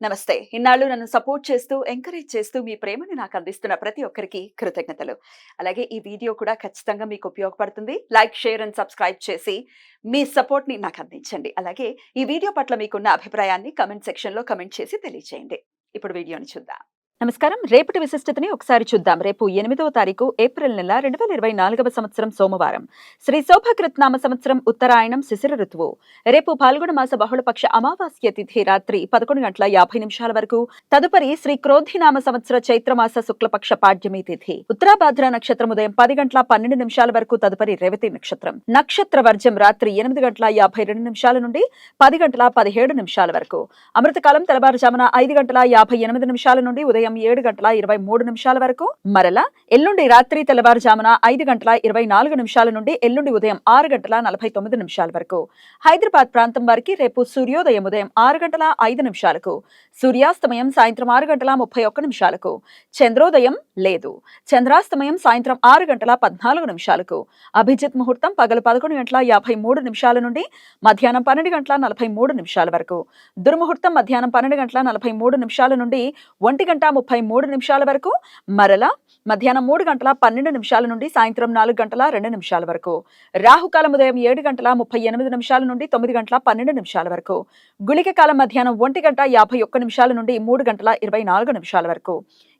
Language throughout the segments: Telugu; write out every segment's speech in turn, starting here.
నమస్తే. ఇన్నాళ్ళు నన్ను సపోర్ట్ చేస్తూ, ఎంకరేజ్ చేస్తూ మీ ప్రేమని నాకు అందిస్తున్న ప్రతి ఒక్కరికి కృతజ్ఞతలు. అలాగే ఈ వీడియో కూడా ఖచ్చితంగా మీకు ఉపయోగపడుతుంది. లైక్, షేర్ అండ్ సబ్స్క్రైబ్ చేసి మీ సపోర్ట్‌ని నాకు అందించండి. అలాగే ఈ వీడియో పట్ల మీకున్న అభిప్రాయాన్ని కామెంట్ సెక్షన్‌లో కామెంట్ చేసి తెలియజేయండి. ఇప్పుడు వీడియోని చూద్దాం. నమస్కారం. రేపటి విశిష్టతని ఒకసారి చూద్దాం. రేపు 8వ తారీఖు ఏప్రిల్ నెల 2024వ సంవత్సరం సోమవారం. శ్రీ శోభకృత్ నామ సంవత్సరం ఉత్తరాయణం శిశిర ఋతువు. రేపు పాల్గొన మాస బహుళపక్ష అమావాస్య తిథి రాత్రి 11:50 వరకు. తదుపరి శ్రీ క్రోధి నామ సంవత్సర చైత్రమాస శుక్లపక్ష పాడ్యమి తిథి. ఉత్తరాభాద్ర నక్షత్రం ఉదయం 10:12 వరకు. తదుపరి రేవతి నక్షత్రం. నక్షత్ర వర్జం రాత్రి 8:52 నుండి 10:17 వరకు. అమృతకాలం తెల్లవారుజామున 5:58 నుండి ఉదయం 7:23 వరకు. మరలా ఎల్లుండి రాత్రి తెల్లవారుజామున 5:24 నుండి ఎల్లుండి ఉదయం 6:49 వరకు. హైదరాబాద్ ప్రాంతం వారికి రేపు సూర్యోదయం ఉదయం 6:05 సూర్యాస్తమయం సాయంత్రం 6:31 చంద్రోదయం లేదు. చంద్రాస్తమయం సాయంత్రం 6:14 అభిజిత్ ముహూర్తం పగలు 11:53 నుండి మధ్యాహ్నం 12:43 వరకు. దుర్ముహూర్తం మధ్యాహ్నం 12:43 నుండి 1:33 వరకు. మరలా మధ్యాహ్నం 3:12 నుండి సాయంత్రం 4:02 వరకు. రాహుకాలం ఉదయం 7:38 నుండి 9:12 వరకు. గుళిక కాలం మధ్యాహ్నం 1:51 నుండి 3:24 వరకు.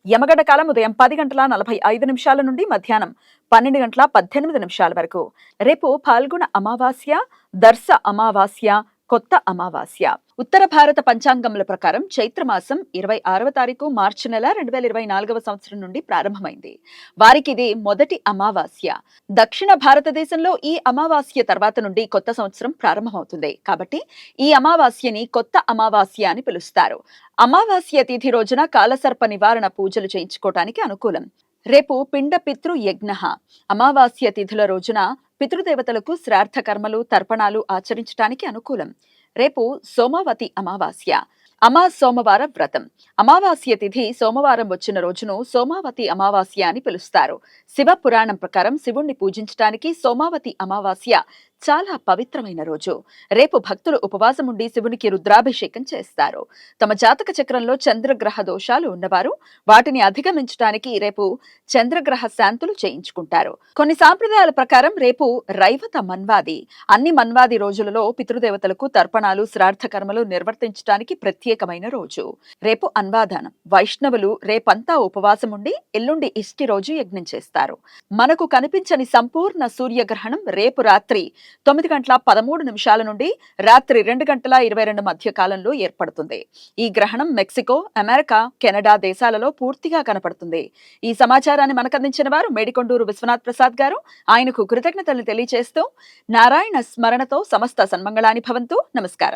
యమగండ కాలం ఉదయం 10:45 నుండి మధ్యాహ్నం 12:18 వరకు. రేపు పాల్గొన అమావాస్య, దర్శ అమావాస్య, కొత్త అమావాస్య. ఉత్తర భారత పంచాంగముల ప్రకారం చైత్రమాసం 26వ తారీఖు మార్చి నెల 2024వ సంవత్సరం నుండి ప్రారంభమైంది. వారికి ఇది మొదటి అమావాస్య. దక్షిణ భారతదేశంలో ఈ అమావాస్య తర్వాత నుండి కొత్త సంవత్సరం ప్రారంభమవుతుంది. కాబట్టి ఈ అమావాస్యని కొత్త అమావాస్య అని పిలుస్తారు. అమావాస్య తిథి రోజున కాలసర్ప నివారణ పూజలు చేయించుకోవటానికి అనుకూలం. రేపు పిండ పితృ యజ్ఞ. అమావాస్య తిథుల రోజున పితృదేవతలకు శ్రార్థ కర్మలు, తర్పణాలు ఆచరించడానికి అనుకూలం. రేపు సోమవతి అమావాస్య. సోమవార వ్రతం. అమావాస్య తిథి సోమవారం వచ్చిన రోజును సోమావతి అమావాస్య అని పిలుస్తారు. శివ పురాణం ప్రకారం శివుణ్ణి పూజించడానికి సోమావతి అమావాస్య చాలా పవిత్రమైన రోజు. రేపు భక్తులు ఉపవాసం ఉండి శివునికి రుద్రాభిషేకం చేస్తారు. తమ జాతక చక్రంలో చంద్రగ్రహ దోషాలు ఉన్నవారు వాటిని అధిగమించడానికి రేపు చంద్రగ్రహ శాంతులు చేయించుకుంటారు. కొన్ని సాంప్రదాయాల ప్రకారం రేపు రైవత మన్వాది. అన్ని మన్వాది రోజులలో పితృదేవతలకు తర్పణాలు, శ్రార్థ కర్మలు నిర్వర్తించడానికి ప్రత్యేకమైన రోజు. రేపు అన్వాదానం. వైష్ణవులు రేపంతా ఉపవాసం ఉండి ఎల్లుండి ఇష్టి రోజు యజ్ఞం చేస్తారు. మనకు కనిపించని సంపూర్ణ సూర్యగ్రహణం రేపు రాత్రి 9:13 నుండి రాత్రి 2:22 మధ్య కాలంలో ఏర్పడుతుంది. ఈ గ్రహణం మెక్సికో, అమెరికా, కెనడా దేశాలలో పూర్తిగా కనపడుతుంది. ఈ సమాచారాన్ని మనకు అందించిన వారు మేడికొండూరు విశ్వనాథ్ ప్రసాద్ గారు. ఆయనకు కృతజ్ఞతలు తెలియజేస్తూ నారాయణ స్మరణతో సమస్త సన్మంగళాని భవంతు. నమస్కారం.